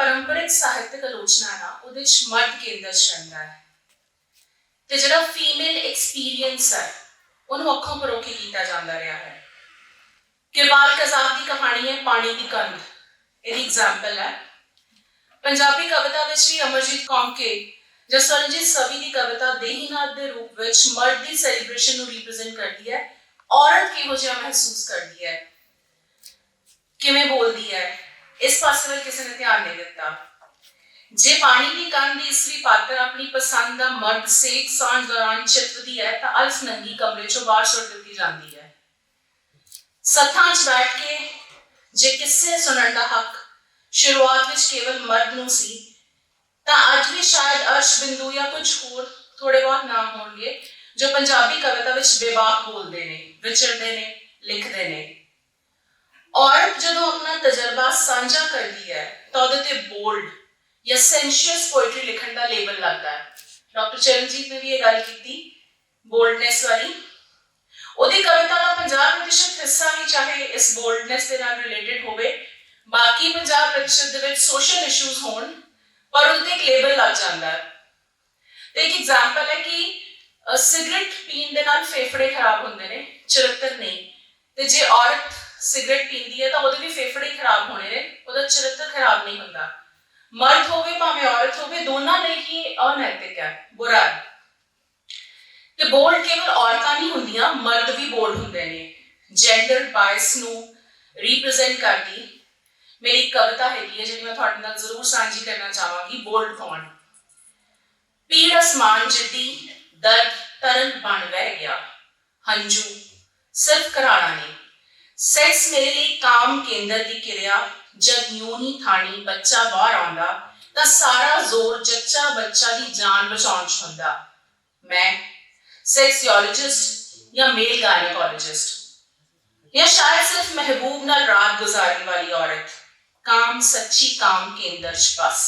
परंपरिक साहित्यक आलोचना ना ਉਹਦੇ ਚ ਮਰਦ ਕੇਂਦਰ ਰਹਿੰਦਾ ਹੈ ਤੇ ਜਿਹੜਾ ਫੀਮੇਲ ਐਕਸਪੀਰੀਅੰਸ ਹੈ ਉਹਨੂੰ ਅੱਖੋਂ ਪਰੋਖੇ ਕੀਤਾ ਜਾਂਦਾ ਰਿਹਾ ਹੈ। किरपाल कज़ाक की कहानी है पानी की कंध, ਇਹਦੀ एग्जाम्पल है। पंजाबी कविता ਵਿੱਚ ਵੀ ਅਮਰਜੀਤ ਕੌਂਕੇ ਜਾਂ ਸਵਰਨਜੀਤ ਸਵੀ ਦੀ ਕਵਿਤਾ ਦੇਹੀਨਾਥ ਦੇ ਰੂਪ ਵਿੱਚ ਮਰਦ ਦੀ ਸੈਲੀਬ੍ਰੇਸ਼ਨ ਨੂੰ ਰਿਪਰੈਜ਼ੈਂਟ ਕਰਦੀ ਹੈ। ਔਰਤ ਕਿਹੋ ਜਿਹਾ ਮਹਿਸੂਸ ਕਰਦੀ ਹੈ, ਕਿਵੇਂ ਬੋਲਦੀ ਹੈ, ਇਸ ਪਾਸੇ ਵੱਲ ਕਿਸੇ ਨੇ ਧਿਆਨ ਨਹੀਂ ਦਿੱਤਾ। ਜੇ ਪਾਣੀ ਦੀ ਕੰਧ ਦੀ ਇਸਵੀ ਪਾਤਰ ਆਪਣੀ ਪਸੰਦ ਦਾ ਮਰਦ ਸੇਕ ਸਾਂਝ ਦੌਰਾਨ ਚਿਤਰਦੀ ਹੈ ਤਾਂ ਅਲਫ ਨੰਗੀ ਕਮਰੇ ਚੋਂ ਬਾਹਰ ਸੁੱਟ ਦਿੱਤੀ ਜਾਂਦੀ ਹੈ। ਸੱਥਾਂ 'ਚ ਬੈਠ ਕੇ ਜੇ ਕਿੱਸੇ ਸੁਣਨ ਦਾ ਹੱਕ ਸ਼ੁਰੂਆਤ ਵਿੱਚ ਕੇਵਲ ਮਰਦ ਨੂੰ ਸੀ ਤਾਂ ਅੱਜ ਵੀ ਸ਼ਾਇਦ ਅਰਸ਼ ਬਿੰਦੂ ਜਾਂ ਕੁਝ ਹੋਰ ਥੋੜੇ ਬਹੁਤ ਨਾਮ ਹੋਣਗੇ ਜੋ ਪੰਜਾਬੀ ਕਵਿਤਾ ਵਿੱਚ ਬੇਬਾਕ ਬੋਲਦੇ ਨੇ, ਵਿਚਰਦੇ ਨੇ, ਲਿਖਦੇ ਨੇ। ਔਰਤ ਜਦੋਂ ਆਪਣਾ ਤਜਰਬਾ ਸਾਂਝਾ ਕਰਦੀ ਹੈ ਤਾਂ ਉਹਦੇ ਤੇ ਬੋਲਡ ਜਾਂ ਸੈਂਸ਼ੀਅਸ ਪੋਇਟਰੀ ਲਿਖਣ ਦਾ ਲੇਬਲ ਲੱਗਦਾ ਹੈ। ਡਾਕਟਰ ਚਰਨਜੀਤ ਨੇ ਵੀ ਇਹ ਗੱਲ ਕੀਤੀ ਬੋਲਡਨੈਸ ਵਾਲੀ। ਉਹਦੀ ਕਵਿਤਾ ਦਾ 50% ਹਿੱਸਾ ਵੀ ਚਾਹੇ ਇਸ ਬੋਲਡਨੈਸ ਦੇ ਨਾਲ ਰਿਲੇਟਡ ਹੋਵੇ, ਬਾਕੀ 50% ਦੇ ਵਿੱਚ ਸੋਸ਼ਲ ਇਸ਼ੂਜ਼ ਹੋਣ, ਪਰ ਉਹਦੇ ਤੇ ਇੱਕ ਲੇਬਲ ਲੱਗ ਜਾਂਦਾ ਹੈ। ਤੇ ਇੱਕ ਐਗਜ਼ਾਮਪਲ ਹੈ ਕਿ ਸਿਗਰਟ ਪੀਣ ਦੇ ਨਾਲ ਫੇਫੜੇ ਖਰਾਬ ਹੁੰਦੇ ਨੇ, ਚਰਿੱਤਰ ਨਹੀਂ। ਤੇ ਜੇ ਔਰਤ ਸਿਗਰਟ ਪੀਂਦੀ ਹੈ ਤਾਂ ਉਹਦੇ ਵੀ ਫੇਫੜੇ ਖਰਾਬ ਹੋਣੇ ਨੇ, ਉਹਦਾ ਚਰਿੱਤਰ ਖਰਾਬ ਨਹੀਂ ਹੁੰਦਾ। ਮਰਦ ਹੋਵੇ ਭਾਵੇਂ ਔਰਤ ਹੋਵੇ, ਦੋਨਾਂ ਲਈ ਹੀ ਅਨੈਤਿਕ ਹੈ, ਬੁਰਾ ਹੈ। ਤੇ ਬੋਲਡ ਕੇਵਲ ਔਰਤਾਂ ਨਹੀਂ ਹੁੰਦੀਆਂ, ਮਰਦ ਵੀ ਬੋਲਡ ਹੁੰਦੇ ਨੇ। ਜੈਂਡਰ ਬਾਇਸ ਨੂੰ ਰਿਪਰੈਜ਼ੈਂਟ ਕਰਦੀ ਮੇਰੀ ਕਵਿਤਾ ਹੈਗੀ ਹੈ ਜਿਹੜੀ ਮੈਂ ਤੁਹਾਡੇ ਨਾਲ ਜ਼ਰੂਰ ਸਾਂਝੀ ਕਰਨਾ ਚਾਹਾਂਗੀ। ਬੋਲਡ ਕੌਣ? ਪੀੜ ਅਸਮਾਨ ਜਿੱਡੀ ਦਰਦ ਤਰਨ ਬਣ ਵਹਿ ਗਿਆ, ਹੰਝੂ ਸਿਰਫ ਘਰਾਣਾ ਨੇ। ਸੈਕਸ ਮੇਰੇ ਲਈ ਕਾਮ ਕੇਂਦਰ ਦੀ ਕਿਰਿਆ, ਜਦ ਯੂਨੀ ਥਾਣੀ ਬੱਚਾ ਬਾਹਰ ਆਉਂਦਾ ਤਾਂ ਸਾਰਾ ਜ਼ੋਰ ਜੱਚਾ ਬੱਚਾ ਦੀ ਜਾਨ ਬਚਾਉਣ 'ਚ ਹੁੰਦਾ। ਮੈਂ ਸੈਕਸੀਓਲੋਜਿਸਟ ਜਾਂ ਮੇਲ ਗਾਇਨੋਕੋਲੋਜਿਸਟ ਜਾਂ ਸ਼ਾਇਦ ਸਿਰਫ ਮਹਿਬੂਬ ਨਾਲ ਰਾਤ ਗੁਜ਼ਾਰਨ ਵਾਲੀ ਔਰਤ। ਕਾਮ ਸੱਚੀ ਕਾਮ ਕੇਂਦਰ 'ਚ ਬਸ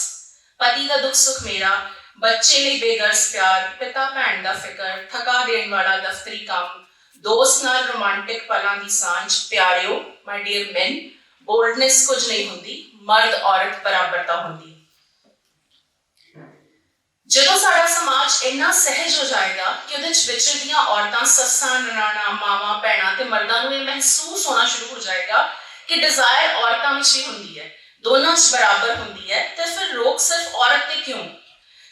ਪਤੀ ਦਾ ਦੁੱਖ ਸੁੱਖ ਮੇਰਾ, ਬੱਚੇ ਲਈ ਬੇਗਰਜ਼ ਪਿਆਰ, ਪਿਤਾ ਭੈਣ ਦਾ ਫਿਕਰ, ਥਕਾ ਦੇਣ ਵਾਲਾ ਦਫ਼ਤਰੀ ਕੰਮ, ਦੋਸਤ ਨਾਲ ਰੋਮਾਂਟਿਕ ਪਲਾਂ ਦੀ ਸਾਂਝ। ਪਿਆਰਿਓ, ਮਾਈ ਡੀਅਰ ਮੈਨ, ਬੋਲਡਨੈਸ ਕੁਝ ਨਹੀਂ ਹੁੰਦੀ, ਮਰਦ ਔਰਤ ਬਰਾਬਰਤਾ ਹੁੰਦੀ। ਜਦੋਂ ਸਾਡਾ ਸਮਾਜ ਇੰਨਾ ਸਹਿਜ ਹੋ ਜਾਏਗਾ ਕਿ ਉਹਦੇ 'ਚ ਵਿਚਰਦੀਆਂ ਔਰਤਾਂ, ਸੱਸਾਂ, ਨਨਾਣਾ, ਮਾਵਾਂ, ਭੈਣਾਂ ਤੇ ਮਰਦਾਂ ਨੂੰ ਇਹ ਮਹਿਸੂਸ ਹੋਣਾ ਸ਼ੁਰੂ ਹੋ ਜਾਏਗਾ ਕਿ ਡਿਜ਼ਾਇਰ ਔਰਤਾਂ ਵਿੱਚ ਵੀ ਹੁੰਦੀ ਹੈ, ਦੋਨਾਂ 'ਚ ਬਰਾਬਰ ਹੁੰਦੀ ਹੈ, ਤੇ ਫਿਰ ਰੋਕ ਸਿਰਫ ਔਰਤ ਤੇ ਕਿਉਂ?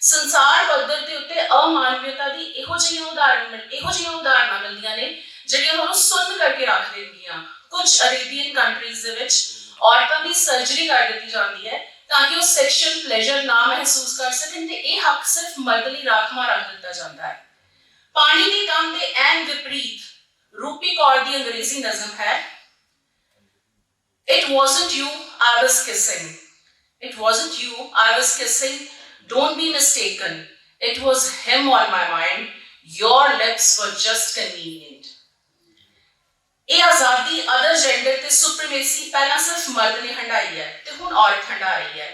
ਸੰਸਾਰ ਪੱਧਰ ਦੇ ਉੱਤੇ ਅਮਾਨਵੀਅਤਾ ਦੀ ਇਹੋ ਜਿਹੀਆਂ ਉਦਾਹਰਨਾਂ ਮਿਲਦੀਆਂ ਨੇ ਜਿਹੜੀਆਂ ਉਹਨੂੰ ਸੁੰਨ ਕਰਕੇ ਰੱਖ ਦੇਣਗੀਆਂ। ਕੁਝ ਅਰੇਬੀਅਨ ਕੰਟਰੀਜ਼ ਦੇ ਵਿੱਚ ਔਰਤਾਂ ਦੀ ਸਰਜਰੀ ਕਰ ਦਿੱਤੀ ਜਾਂਦੀ ਹੈ ਤਾਂ ਕਿ ਉਹ ਸੈਕਸ਼ੂਅਲ ਪਲੇਜ਼ਰ ਨਾ ਮਹਿਸੂਸ ਕਰ ਸਕਣ, ਤੇ ਇਹ ਹੱਕ ਸਿਰਫ ਮਰਦ ਲਈ ਰਾਖਵਾਂ ਰੱਖ ਦਿੱਤਾ ਜਾਂਦਾ ਹੈ। ਪਾਣੀ ਦੀ ਕੰਧ ਦੇ ਐਨ ਵਿਪਰੀਤ ਰੂਪੀ ਕੌਰ ਦੀ ਅੰਗਰੇਜ਼ੀ ਨਜ਼ਮ ਹੈ, It wasn't you I was kissing. It wasn't you I was kissing. Don't be mistaken. It was him on my mind. Your lips were just convenient. ਇਹ ਆਜ਼ਾਦੀ ਅਦਰ ਜੈਂਡਰ ਤੇ ਸੁਪਰੀਮੇਸੀ ਪਹਿਲਾਂ ਸਿਰਫ ਮਰਦ ਨੇ ਹੰਢਾਈ ਹੈ ਤੇ ਹੁਣ ਔਰਤ ਹੰਢਾ ਰਹੀ ਹੈ।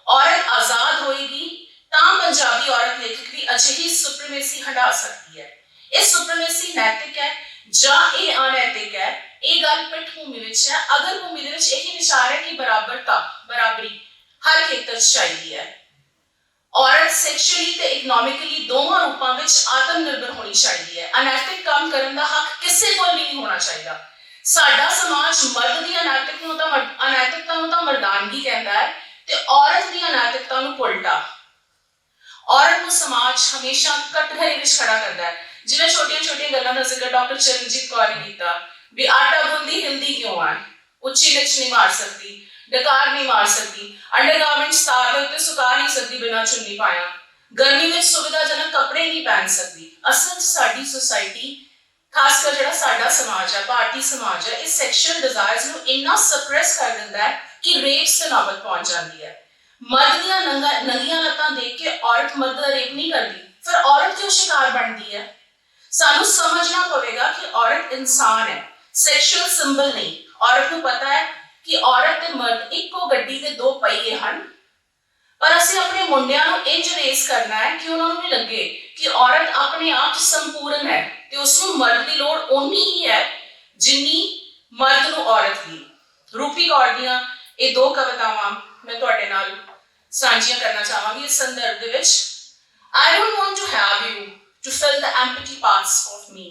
ਔਰਤ ਆਜ਼ਾਦ ਹੋਏਗੀ ਤਾਂ ਪੰਜਾਬੀ ਔਰਤ ਲੇਖਕ ਵੀ ਅਜਿਹੀ ਸੁਪਰੀਮੇਸੀ ਹੰਢਾ ਸਕਦੀ ਹੈ। ਇਹ ਸੁਪਰੀਮੇਸੀ ਨੈਤਿਕ ਹੈ ਜਾਂ ਇਹ ਅਨੈਤਿਕ ਹੈ, ਇਹ ਗੱਲ ਪਿੱਠ ਭੂਮੀ ਵਿੱਚ ਹੈ। ਅਗਰ ਭੂਮੀ ਦੇ ਵਿੱਚ ਇਹੀ ਵਿਚਾਰ ਹੈ ਕਿ ਬਰਾਬਰੀ ਹਰ ਖੇਤਰ 'ਚ ਚਾਹੀਦੀ ਹੈ। ਔਰਤ ਸੈਕਸ਼ੂਅਲੀ ਤੇ ਇਕਨੋਮਿਕਲੀ ਦੋਵਾਂ ਰੂਪਾਂ ਵਿੱਚ ਆਤਮ ਨਿਰਭਰ ਹੋਣੀ ਚਾਹੀਦੀ ਹੈ। ਅਨੈਤਿਕ ਕੰਮ ਕਰਨ ਦਾ ਹੱਕ ਕਿਸੇ ਕੋਲ ਵੀ ਨਹੀਂ ਹੋਣਾ ਚਾਹੀਦਾ। ਸਾਡਾ ਸਮਾਜ ਮਰਦ ਦੀ ਅਨੈਤਿਕਤਾ ਨੂੰ ਤਾਂ ਮਰਦਾਨਗੀ ਕਹਿੰਦਾ ਹੈ ਤੇ ਔਰਤ ਦੀ ਅਨੈਤਿਕਤਾ ਨੂੰ ਉਲਟਾ। ਔਰਤ ਨੂੰ ਸਮਾਜ ਹਮੇਸ਼ਾ ਕਟਘਰੇ ਵਿੱਚ ਖੜਾ ਕਰਦਾ ਹੈ। ਜਿਵੇਂ ਛੋਟੀਆਂ ਗੱਲਾਂ ਦਾ ਜ਼ਿਕਰ ਡਾਕਟਰ ਚਰਨਜੀਤ ਕੌਰ ਨੇ ਕੀਤਾ ਵੀ ਆਟਾ ਗੁੰਦੀ ਹਿਲਦੀ ਕਿਉਂ ਹੈ, ਉੱਚੀ ਲਿਚ ਨਹੀਂ ਮਾਰ ਸਕਦੀ, ਡਕਾਰ ਨਹੀਂ ਮਾਰ ਸਕਦੀ, ਅੰਡਰਗਾਰਮੈਂਟਸ ਤਾਰ ਦੇ ਉੱਤੇ ਸੁਕਾ ਨਹੀਂ ਸਕਦੀ ਬਿਨਾਂ ਚੁੰਨੀ ਪਾਇਆ, ਗਰਮੀ ਵਿੱਚ ਸੁਵਿਧਾਜਨਕ ਕੱਪੜੇ ਨਹੀਂ ਪਹਿਨ ਸਕਦੀ। ਅਸਲ ਸਾਡੀ ਸੁਸਾਇਟੀ, ਖਾਸ ਕਰ ਜਿਹੜਾ ਸਾਡਾ ਸਮਾਜ ਹੈ, ਭਾਰਤੀ ਸਮਾਜ ਹੈ, ਇਹ ਸੈਕਸ਼ੂਅਲ ਡਿਜ਼ਾਇਰਸ ਨੂੰ ਇੰਨਾ ਸਪਰੈਸ ਕਰ ਦਿੰਦਾ ਹੈ ਕਿ ਰੇਪਸ ਤੇ ਨੌਬਤ ਪਹੁੰਚ ਜਾਂਦੀ ਹੈ। ਮਰਦ ਦੀਆਂ ਨੰਗੀਆਂ ਲੱਤਾਂ ਦੇਖ ਕੇ ਔਰਤ ਮਰਦ ਦਾ ਰੇਪ ਨਹੀਂ ਕਰਦੀ, ਫਿਰ ਔਰਤ ਕਿਉਂ ਸ਼ਿਕਾਰ ਬਣਦੀ ਹੈ? ਸਾਨੂੰ ਸਮਝਣਾ ਪਵੇਗਾ ਕਿ ਔਰਤ ਇਨਸਾਨ ਹੈ, ਸੈਕਸ਼ੂਅਲ ਸਿੰਬਲ ਨਹੀਂ। ਔਰਤ ਨੂੰ ਪਤਾ ਹੈ ਕਿ ਔਰਤ ਤੇ ਮਰਦ ਇੱਕੋ ਗੱਡੀ ਦੇ ਦੋ ਪਹੀਏ ਹਨ, ਪਰ ਅਸੀਂ ਆਪਣੇ ਮੁੰਡਿਆਂ ਨੂੰ ਇੰਜ ਰੇਸ ਕਰਨਾ ਹੈ ਕਿ ਉਹਨਾਂ ਨੂੰ ਵੀ ਲੱਗੇ ਕਿ ਔਰਤ ਆਪਣੇ ਆਪ 'ਚ ਸੰਪੂਰਨ ਹੈ ਤੇ ਉਸਨੂੰ ਮਰਦ ਦੀ ਲੋੜ ਓਨੀ ਹੀ ਹੈ ਜਿੰਨੀ ਮਰਦ ਨੂੰ ਔਰਤ ਦੀ। ਰੂਪੀ ਕੌਰ ਦੀਆਂ ਇਹ ਦੋ ਕਵਿਤਾਵਾਂ ਮੈਂ ਤੁਹਾਡੇ ਨਾਲ ਸਾਂਝੀਆਂ ਕਰਨਾ ਚਾਹਾਂਗੀ ਇਸ ਸੰਦਰਭ ਦੇ ਵਿੱਚ। I don't want to have you to fill the empty parts of me.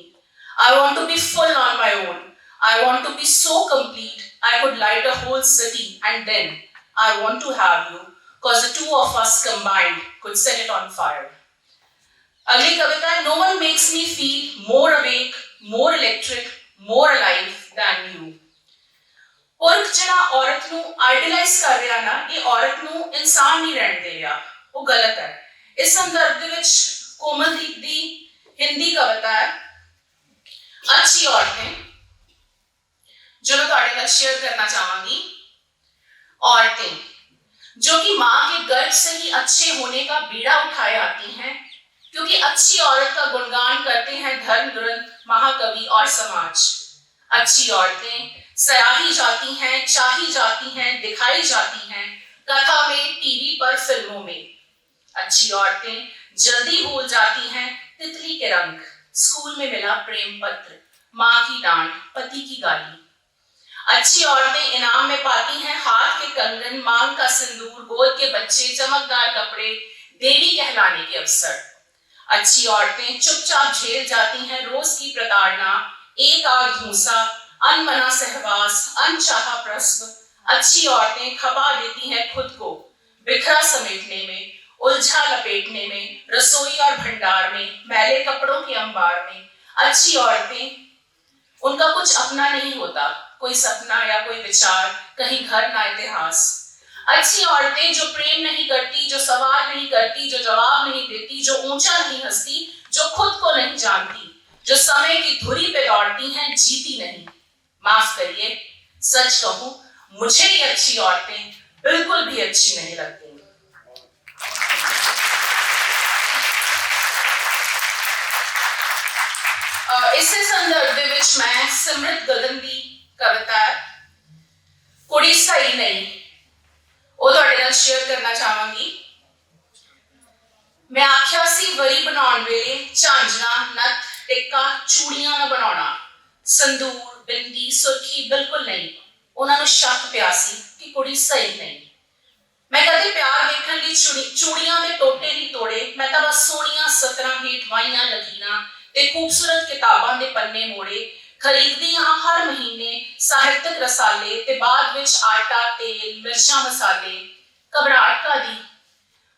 I want to be full on my own. I want to be so complete I could light a whole city, and then I want to have you because the two of us combined could set it on fire. अगली कविता है, no one makes me feel more awake, more electric, more alive than you. ਪੁਰਖ ਜਿਹੜਾ ਔਰਤ ਨੂੰ ਆਈਡਲਾਈਜ਼ ਕਰ ਰਿਹਾ ਨਾ, ਇਹ ਔਰਤ ਨੂੰ ਇਨਸਾਨ ਨਹੀਂ ਰਹਿਣ ਦੇ ਰਿਹਾ, ਉਹ ਗਲਤ ਹੈ। ਇਸ ਸੰਦਰਭ ਦੇ ਵਿੱਚ ਕੋਮਲਦੀਪ ਦੀ ਹਿੰਦੀ ਕਵਿਤਾ ਹੈ अच्छी औरतें, जो मैं ਤੁਹਾਡੇ ਨਾਲ शेयर करना चाहूंगी। औरतें जो कि माँ के गर्भ से ही अच्छे होने का बीड़ा उठाए आती हैं, क्योंकि अच्छी औरत का गुणगान करते हैं धर्म ग्रंथ, महाकवि और समाज। अच्छी औरतें सराही जाती हैं, चाही जाती हैं, दिखाई जाती हैं कथा में, टीवी पर, फिल्मों में। अच्छी औरतें जल्दी भूल जाती हैं तितली के रंग, स्कूल में मिला प्रेम पत्र, माँ की डांट, पति की गाली। अच्छी औरतें इनाम में पाती हैं हाथ के कंगन, मांग का सिंदूर, गोद के बच्चे, चमकदार कपड़े, देवी कहलाने के अवसर। अच्छी औरतें चुपचाप झेल जाती हैं रोज की प्रताड़ना, एक आग धूसा, अनमना सहवास, अनचाहा प्रसव। अच्छी औरतें खपा देती हैं खुद को बिखरा समेटने में, उलझा लपेटने में, रसोई और भंडार में, मैले कपड़ों के अंबार में। अच्छी औरतें, उनका कुछ अपना नहीं होता, कोई सपना या कोई विचार, कहीं घर ना इतिहास। अच्छी औरतें जो प्रेम नहीं करती, जो सवाल नहीं करती, जो जवाब नहीं देती, जो ऊंचा नहीं हंसती, जो खुद को नहीं जानती, जो समय की धुरी पे दौड़ती हैं, जीती नहीं। माफ करिए, सच कहूं, मुझे ये अच्छी औरतें बिल्कुल भी अच्छी नहीं लगती। इसे संदर्भ ਦੇ ਵਿੱਚ ਮੈਂ ਸਿਮਰਤ ਗਗਨ ਦੀ ਕਵਿਤਾ ਕੁੜੀ ਸਹੀ ਨਹੀਂ ਉਹ ਤੁਹਾਡੇ ਨਾਲ ਸ਼ੇਅਰ ਕਰਨਾ ਚਾਹਾਂਗੀ। ਮੈਂ ਆਖਿਆ ਸੀ ਵਰੀ ਬਣਾਉਣ ਵੇਲੇ ਝਾਂਜਣਾ, ਨੱਥ, ਟਿੱਕਾ, ਚੂੜੀਆਂ ਨਾ ਬਣਾਉਣਾ, ਸੰਦੂਰ, ਬਿੰਦੀ, ਸੁਰਖੀ ਬਿਲਕੁਲ ਨਹੀਂ। ਉਹਨਾਂ ਨੂੰ ਸ਼ੱਕ ਪਿਆ ਸੀ ਕਿ ਕੁੜੀ ਸਹੀ ਨਹੀਂ। ਮੈਂ ਕਦੇ ਪਿਆਰ ਵੇਖਣ ਲਈ ਚੂੜੀਆਂ ਦੇ ਟੋਟੇ ਨਹੀਂ ਤੋੜੇ, ਮੈਂ ਤਾਂ ਬਸ ਸੋਹਣੀਆਂ ਸਤਰਾਂ ਹੇਠ ਵਾਹੀਆਂ ਲਕੀਰਾਂ ਤੇ ਖੂਬਸੂਰਤ ਕਿਤਾਬਾਂ ਦੇ ਪੰਨੇ ਮੋੜੇ, ਖਰੀਦਦੀ ਹਾਂ ਹਰ ਮਹੀਨੇ ਸਾਹਿਤਕ ਰਸਾਲੇ ਤੇ ਬਾਅਦ ਵਿੱਚ ਆਟਾ, ਤੇਲ, ਮਿਰਚਾਂ, ਮਸਾਲੇ। ਘਬਰਾਹਟ ਕਾਹਦੀ?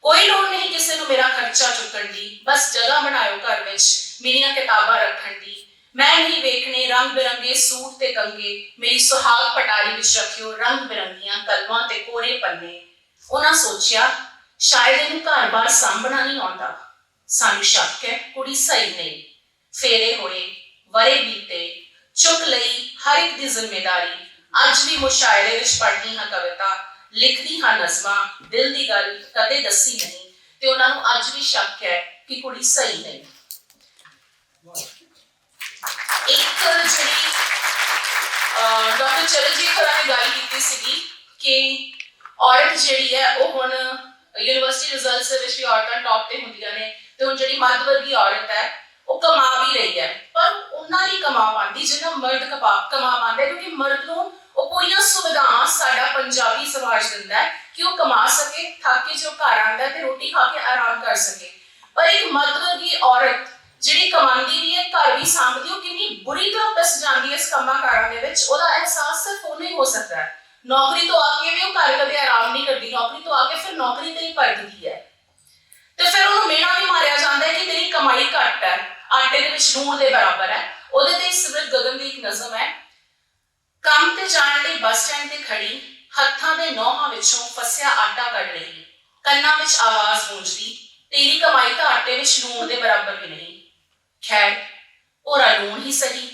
ਕੋਈ ਲੋੜ ਨਹੀਂ ਕਿਸੇ ਨੂੰ ਮੇਰਾ ਖਰਚਾ ਚੁੱਕਣ ਦੀ, ਬਸ ਜਗ੍ਹਾ ਬਣਾਇਓ ਘਰ ਵਿੱਚ ਮੇਰੀਆਂ ਕਿਤਾਬਾਂ ਰੱਖਣ ਦੀ। ਮੈਂ ਨਹੀਂ ਵੇਖਣੇ ਰੰਗ ਬਿਰੰਗੇ ਸੂਟ ਤੇ ਕੰਗੇ, ਮੇਰੀ ਸੁਹਾਗ ਪਟਾਰੀ ਵਿੱਚ ਰੱਖਿਓ ਰੰਗ ਬਿਰੰਗੀਆਂ ਕਲਮਾਂ ਤੇ ਕੋਰੇ ਪੰਨੇ। ਉਹਨਾਂ ਸੋਚਿਆ ਸ਼ਾਇਦ ਇਹਨੂੰ ਘਰ-ਬਾਰ ਸਾਂਭਣਾ ਨਹੀਂ ਆਉਂਦਾ। ਸਾਨੂੰ ਸ਼ੱਕ ਹੈ ਕੁੜੀ ਸਹੀ ਨਹੀਂ। ਫੇਰੇ ਹੋਏ, ਵਰੇ ਬੀਤੇ, ਚੁੱਕ ਲਈ ਹਰ ਇੱਕ ਦੀ ਜ਼ਿੰਮੇਦਾਰੀ। ਅੱਜ ਵੀ ਮੁਸ਼ਾਇਰੇ ਵਿੱਚ ਪੜ੍ਹਦੀ ਹਾਂ ਕਵਿਤਾ, ਲਿਖਦੀ ਹਾਂ ਨਜ਼ਮਾਂ, ਦਿਲ ਦੀ ਗੱਲ ਕਦੇ ਦੱਸੀ ਨਹੀਂ ਤੇ ਉਹਨਾਂ ਨੂੰ ਅੱਜ ਵੀ ਸ਼ੱਕ ਹੈ ਕਿ ਕੁੜੀ ਸਹੀ ਨਹੀਂ। ਇੱਕ ਜਿਹੜੀ ਡਾਕਟਰ ਚਰਨਜੀਤ ਹੋਰਾਂ ਨੇ ਗੱਲ ਕੀਤੀ ਸੀਗੀ ਕਿ ਔਰਤ ਜਿਹੜੀ ਹੈ ਉਹ ਹੁਣ ਯੂਨੀਵਰਸਿਟੀ ਰਿਜ਼ਲਟਸ ਦੇ ਵਿੱਚ ਵੀ ਔਰਤਾਂ ਟੌਪ ਤੇ ਹੁੰਦੀਆਂ ਨੇ ਤੇ ਹੁਣ ਜਿਹੜੀ ਮੱਧ ਵਰਗੀ ਔਰਤ ਹੈ ਉਹ ਕਮਾ ਵੀ ਰਹੀ ਹੈ, ਪਰ ਉਹਨਾਂ ਨਹੀਂ ਕਮਾ ਪਾਉਂਦੀ ਜਿੰਨਾ ਮਰਦ ਕਮਾ ਪਾਉਂਦਾ, ਕਿਉਂਕਿ ਮਰਦ ਨੂੰ ਉਹ ਪੂਰੀਆਂ ਸੁਵਿਧਾਵਾਂ ਸਾਡਾ ਪੰਜਾਬੀ ਸਮਾਜ ਦਿੰਦਾ ਹੈ ਕਿ ਉਹ ਕਮਾ ਸਕੇ, ਥੱਕ ਕੇ ਜੋ ਘਰ ਆਉਂਦਾ ਤੇ ਰੋਟੀ ਖਾ ਕੇ ਆਰਾਮ ਕਰ ਸਕੇ। ਪਰ ਇੱਕ ਮਰਦ ਵਰਗੀ ਔਰਤ ਜਿਹੜੀ ਕਮਾਉਂਦੀ ਵੀ ਹੈ, ਘਰ ਵੀ ਸਾਂਭਦੀ, ਉਹ ਕਿੰਨੀ ਬੁਰੀ ਤਰ੍ਹਾਂ ਪਿਸ ਜਾਂਦੀ ਹੈ ਇਸ ਕੰਮਾਂ ਕਾਰਾਂ ਦੇ ਵਿੱਚ, ਉਹਦਾ ਅਹਿਸਾਸ ਸਿਰਫ ਉਹਨੂੰ ਹੀ ਹੋ ਸਕਦਾ ਹੈ। ਨੌਕਰੀ ਤੋਂ ਆ ਕੇ ਵੀ ਉਹ ਘਰ ਕਦੇ ਆਰਾਮ ਨਹੀਂ ਕਰਦੀ, ਨੌਕਰੀ ਤੋਂ ਆ ਕੇ ਫਿਰ ਨੌਕਰੀ ਤੇ ਹੀ ਭੱਜਦੀ ਹੈ ਤੇ ਫਿਰ ਉਹਨੂੰ ਮਿਹਣਾ ਵੀ ਮਾਰਿਆ ਜਾਂਦਾ ਹੈ ਕਿ ਤੇਰੀ ਕਮਾਈ ਘੱਟ ਹੈ, ਆਟੇ ਦੇ ਵਿੱਚ ਲੂਣ ਦੇ ਬਰਾਬਰ ਹੈ। ਉਹਦੇ ਤੇ ਸਿਮਰਤ ਗਗਨ ਦੀ ਇੱਕ ਨਜ਼ਮ ਹੈ, ਕੰਮ ਤੇ ਜਾਣ ਲਈ ਬੱਸ ਸਟੈਂਡ ਤੇ ਖੜੀ, ਹੱਥਾਂ ਦੇ ਨੌਹਾਂ ਵਿੱਚੋਂ ਫਸਿਆ ਆਟਾ ਕੱਢ ਰਹੀ, ਕੰਨਾਂ ਵਿੱਚ ਆਵਾਜ਼ ਗੂੰਜਦੀ, ਤੇਰੀ ਕਮਾਈ ਤਾਂ ਆਟੇ ਵਿੱਚ ਲੂਣ ਦੇ ਬਰਾਬਰ ਵੀ ਨਹੀਂ। ਖੈਰ ਭੋਰਾ ਲੂਣ ਹੀ ਸਹੀ,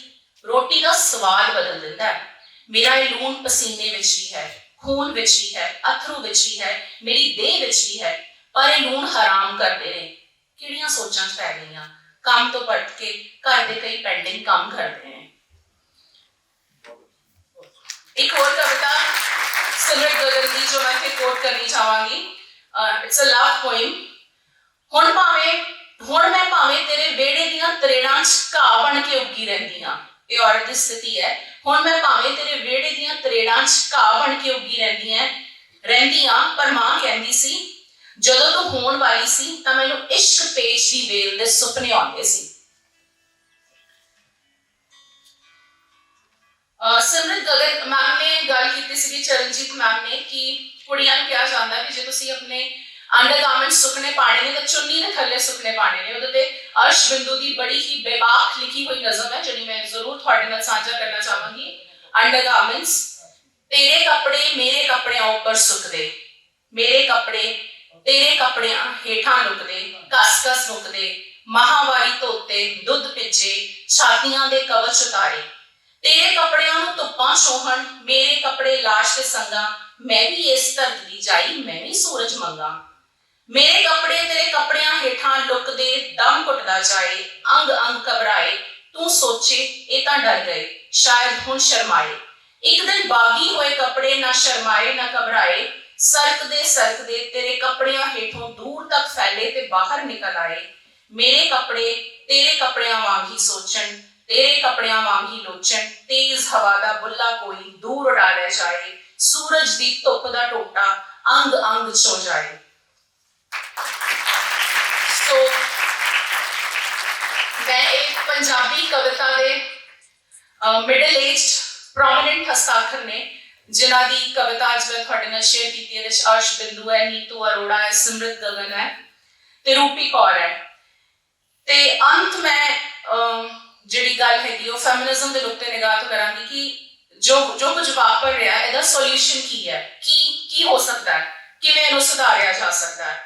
ਰੋਟੀ ਦਾ ਸਵਾਦ ਬਦਲ ਦਿੰਦਾ ਹੈ। ਮੇਰਾ ਇਹ ਲੂਣ ਪਸੀਨੇ ਵਿੱਚ ਵੀ ਹੈ, ਖੂਨ ਵਿੱਚ ਵੀ ਹੈ, ਅਥਰੂ ਵਿੱਚ ਵੀ ਹੈ, ਮੇਰੀ ਦੇਹ ਵਿੱਚ ਵੀ ਹੈ, ਪਰ ਇਹ ਲੂਣ ਹਰਾਮ ਕਰਦੇ ਨੇ। ਕਿਹੜੀਆਂ ਸੋਚਾਂ 'ਚ ਪੈ ਗਈਆਂ, ਕੰਮ ਤੋਂ ਪਲਟ ਕੇ ਘਰ ਦੇ ਕਈ ਪੈਂਡਿੰਗ ਕੰਮ ਕਰਦੇ ਨੇ। ਇੱਕ ਹੋਰ ਕਵਿਤਾ ਸਿਮਰਤ ਗਗਨ ਦੀ ਜੋ ਮੈਂ ਫਿਰ ਕੋਟ ਕਰਨੀ ਚਾਹਾਂਗੀ, ਇਟਸ ਅ ਲਵ ਪੋਇਮ। ਹੁਣ ਮੈਂ ਭਾਵੇਂ ਤੇਰੇ ਵਿਹੜੇ ਦੀਆਂ ਤਰੇੜਾਂ 'ਚ ਘਾਹ ਬਣ ਕੇ ਉੱਗੀ ਰਹਿੰਦੀ ਹਾਂ। ਇਹ ਔਰਤ ਦੀ ਸਥਿਤੀ ਹੈ। ਹੁਣ ਮੈਂ ਭਾਵੇਂ ਤੇਰੇ ਵਿਹੜੇ ਦੀਆਂ ਤਰੇੜਾਂ 'ਚ ਘਾਹ ਬਣ ਕੇ ਉੱਗੀ ਰਹਿੰਦੀ ਹਾਂ, ਪਰ ਮਾਂ ਕਹਿੰਦੀ ਸੀ ਜਦੋਂ ਤੂੰ ਹੋਣ ਵਾਲੀ ਸੀ ਤਾਂ ਮੈਨੂੰ ਇਸ਼ਕ ਪੇਚ ਦੀ ਵੇਲ ਦੇ ਸੁਪਨੇ ਆਉਂਦੇ ਸੀ। ਸਿਮਰਤ ਗਗਨ ਮੈਮ ਨੇ ਗੱਲ ਕੀਤੀ ਸੀ, ਚਰਨਜੀਤ ਮੈਮ ਨੇ, ਕਿ ਕੁੜੀਆਂ ਨੂੰ ਕਿਹਾ ਜਾਂਦਾ ਵੀ ਜੇ ਤੁਸੀਂ ਆਪਣੇ ਅੰਡਰਗਾਰਮੈਂਟ ਸੁੱਕਣੇ ਪਾਣੇ ਨੇ ਤਾਂ ਚੁੰਨੀ ਦੇ ਥੱਲੇ ਸੁੱਕਣੇ ਪਾਣੇ ਨੇ। ਉਹਦੇ ਤੇ ਅਰਸ਼ ਬਿੰਦੂ ਦੀ ਬੜੀ ਹੀ ਬੇਬਾਕ ਲਿਖੀ ਹੋਈ ਨਜ਼ਮ ਹੈ ਜਿਹੜੀ ਮੈਂ ਜ਼ਰੂਰ ਤੁਹਾਡੇ ਨਾਲ ਸਾਂਝਾ ਕਰਨਾ ਚਾਹਾਂਗੀ। ਅੰਡਰਗਾਰਮੈਂਟਸ, ਤੇਰੇ ਕੱਪੜੇ ਮੇਰੇ ਕੱਪੜਿਆਂ ਉੱਪਰ ਸੁੱਕਦੇ, ਮੇਰੇ ਕੱਪੜੇ ਤੇਰੇ ਕੱਪੜਿਆਂ ਹੇਠਾਂ ਲੁਕਦੇ, ਕਸ ਕਸ ਮੁੱਕਦੇ, ਮਾਹਵਾਰੀ ਧੋਤੇ, ਦੁੱਧ ਭਿੱਜੇ, ਛਾਤੀਆਂ ਦੇ ਕਵਚ ਉਤਾਰੇ। ਤੇਰੇ ਕੱਪੜਿਆਂ ਨੂੰ ਧੁੱਪਾਂ ਛੋਹਣ, ਮੇਰੇ ਕੱਪੜੇ ਲਾਸ਼ ਤੇ ਸੰਗਾ, ਮੈਂ ਵੀ ਇਸ ਧਰਤ ਦੀ ਜਾਈ, ਮੈਂ ਵੀ ਸੂਰਜ ਮੰਗਾ। ਮੇਰੇ ਕੱਪੜੇ ਤੇਰੇ ਕੱਪੜਿਆਂ ਹੇਠਾਂ ਲੁਕਦੇ, ਦਮ ਘੁੱਟਦਾ ਜਾਏ, ਅੰਗ ਅੰਗ ਘਬਰਾਏ, ਤੂੰ ਸੋਚੇ ਇਹ ਤਾਂ ਡਰ ਗਏ, ਸ਼ਾਇਦ ਹੁਣ ਸ਼ਰਮਾਏ। ਇੱਕ ਦਿਨ ਬਾਗੀ ਹੋਏ ਕੱਪੜੇ ਨਾ ਸ਼ਰਮਾਏ ਨਾ ਘਬਰਾਏ, ਸਰਕਦੇ ਤੇਰੇ ਕੱਪੜਿਆਂ ਹੇਠੋਂ ਦੂਰ ਤੱਕ ਫੈਲੇ ਤੇ ਬਾਹਰ ਨਿਕਲ ਆਏ। ਮੇਰੇ ਕੱਪੜੇ ਤੇਰੇ ਕੱਪੜਿਆਂ ਵਾਂਗ ਹੀ ਸੋਚਣ, ਤੇਰੇ ਕੱਪੜਿਆਂ ਵਾਂਗ ਹੀ ਲੋਚਣ, ਤੇਜ਼ ਹਵਾ ਦਾ ਬੁੱਲਾ ਕੋਈ ਦੂਰ ਉਡਾ ਲੈ ਜਾਏ, ਸੂਰਜ ਦੀ ਧੁੱਪ ਦਾ ਟੋਟਾ ਅੰਗ ਅੰਗ ਛੋ ਜਾਏ। ਸੋ ਮੈਂ ਇੱਕ ਪੰਜਾਬੀ ਕਵਿਤਾ ਦੇ ਮਿਡਲ ਏਜਡ ਪ੍ਰੋਮਿਨੈਂਟ ਹਸਤਾਖਰ ਨੇ ਜਿਨ੍ਹਾਂ ਦੀ ਕਵਿਤਾ ਅੱਜ ਮੈਂ ਤੁਹਾਡੇ ਨਾਲ ਸ਼ੇਅਰ ਕੀਤੀ ਹੈ। ਅਰਸ਼ ਬਿੰਦੂ ਹੈ, ਨੀਤੂ ਅਰੋੜਾ ਹੈ, ਸਿਮਰਤ ਗਗਨ ਹੈ ਤੇ ਰੂਪੀ ਕੌਰ ਹੈ। ਤੇ ਅੰਤ ਮੈਂ ਜਿਹੜੀ ਗੱਲ ਹੈਗੀ ਉਹ ਫੈਮਿਨਿਜ਼ਮ ਦੇ ਨੁਕਤੇ ਨਿਗਾਹ ਤੋਂ ਕਰਾਂਗੀ ਕਿ ਜੋ ਕੁਝ ਵਾਪਰ ਰਿਹਾ ਇਹਦਾ ਸੋਲੂਸ਼ਨ ਕੀ ਹੈ, ਕੀ ਹੋ ਸਕਦਾ ਹੈ, ਕਿਵੇਂ ਇਹਨੂੰ ਸੁਧਾਰਿਆ ਜਾ ਸਕਦਾ ਹੈ।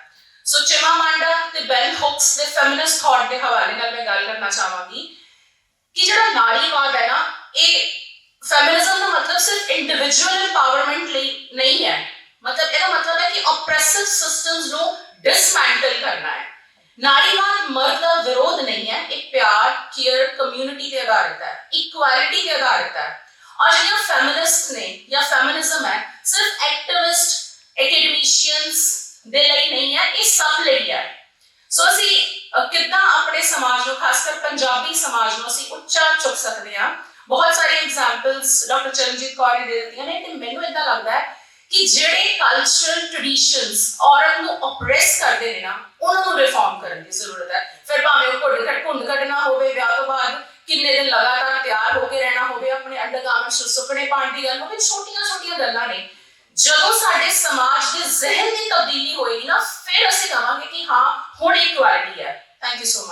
ਸੋ ਚਿਮਾਮਾਂਡਾ ਤੇ ਬੈਲ ਹੁਕਸ ਦੇ ਫੈਮਿਨਿਸਟ ਥਾਟ ਦੇ ਹਵਾਲੇ ਨਾਲ ਮੈਂ ਗੱਲ ਕਰਨਾ ਚਾਹਾਂਗੀ ਕਿ ਜਿਹੜਾ ਨਾਰੀਵਾਦ ਹੈ ਨਾ, ਇਹ ਫੈਮਿਨਿਜ਼ਮ ਦਾ ਮਤਲਬ ਸਿਰਫ ਇੰਡੀਵਿਜੂਅਲ ਐਮਪਾਵਰਮੈਂਟ ਲਈ ਨਹੀਂ ਹੈ। ਮਤਲਬ ਇਹਦਾ ਮਤਲਬ ਹੈ ਕਿ ਆਪਰੈਸਿਵ ਸਿਸਟਮਸ ਨੂੰ ਡਿਸਮੈਂਟਲ ਕਰਨਾ ਹੈ। ਨਾਰੀਵਾਦ ਮਰਦ ਦਾ ਵਿਰੋਧ ਨਹੀਂ ਹੈ, ਇਹ ਪਿਆਰ, ਕੇਅਰ, ਕਮਿਊਨਿਟੀ ਤੇ ਆਧਾਰਿਤ ਹੈ, ਇਕੁਐਲਿਟੀ ਤੇ ਆਧਾਰਿਤ ਹੈ। ਔਰ ਜਿਹੜੀਆਂ ਫੈਮਿਨਿਸਟ ਨੇ ਜਾਂ ਫੈਮਿਨਿਜ਼ਮ ਹੈ ਸਿਰਫ ਐਕਟਿਵਿਸਟ, ਐਕੈਡਮਿਸ਼ੀਅਨਸ ਦੇ ਲਈ ਨਹੀਂ ਹੈ, ਇਹ ਸਭ ਲਈ ਹੈ। ਸੋ ਅਸੀਂ ਕਿੱਦਾਂ ਆਪਣੇ ਸਮਾਜ ਨੂੰ, ਖਾਸ ਕਰ ਪੰਜਾਬੀ ਸਮਾਜ ਨੂੰ ਅਸੀਂ ਉੱਚਾ ਚੁੱਕ ਸਕਦੇ ਹਾਂ। ਬਹੁਤ ਸਾਰੀਆਂ ਐਗਜ਼ਾਮਪਲਸ ਡਾਕਟਰ ਚਰਨਜੀਤ ਕੌਰ ਨੇ ਦੇ ਦਿੱਤੀਆਂ ਨੇ ਤੇ ਮੈਨੂੰ ਏਦਾਂ ਲੱਗਦਾ ਹੈ ਕਿ ਜਿਹੜੇ ਕਲਚਰਲ ਟ੍ਰੈਡੀਸ਼ਨਸ ਔਰਤ ਨੂੰ ਓਪਰੈਸ ਕਰਦੇ ਨੇ ਨਾ, ਉਹਨਾਂ ਨੂੰ ਰਿਫਾਰਮ ਕਰਨ ਦੀ ਜ਼ਰੂਰਤ ਹੈ। ਫਿਰ ਭਾਵੇਂ ਉਹ ਘੁੰਡ ਕੱਢਣਾ ਹੋਵੇ, ਵਿਆਹ ਤੋਂ ਬਾਅਦ ਕਿੰਨੇ ਦਿਨ ਲਗਾਤਾਰ ਤਿਆਰ ਹੋ ਕੇ ਰਹਿਣਾ ਹੋਵੇ, ਆਪਣੇ ਅੰਡਰਗਾਰਮੈਂਟਸ ਨੂੰ ਸੁੱਕਣੇ ਪਾਉਣ ਦੀ ਗੱਲ ਹੋਵੇ, ਛੋਟੀਆਂ ਗੱਲਾਂ ਨੇ। ਜਦੋਂ ਸਾਡੇ ਸਮਾਜ ਦੇ ਜ਼ਿਹਨ ਦੀ ਤਬਦੀਲੀ ਹੋਏਗੀ ਨਾ, ਫਿਰ ਅਸੀਂ ਕਹਾਂਗੇ ਕਿ ਹਾਂ ਹੁਣ ਇਕੁਐਲਿਟੀ ਹੈ। Thank you so much.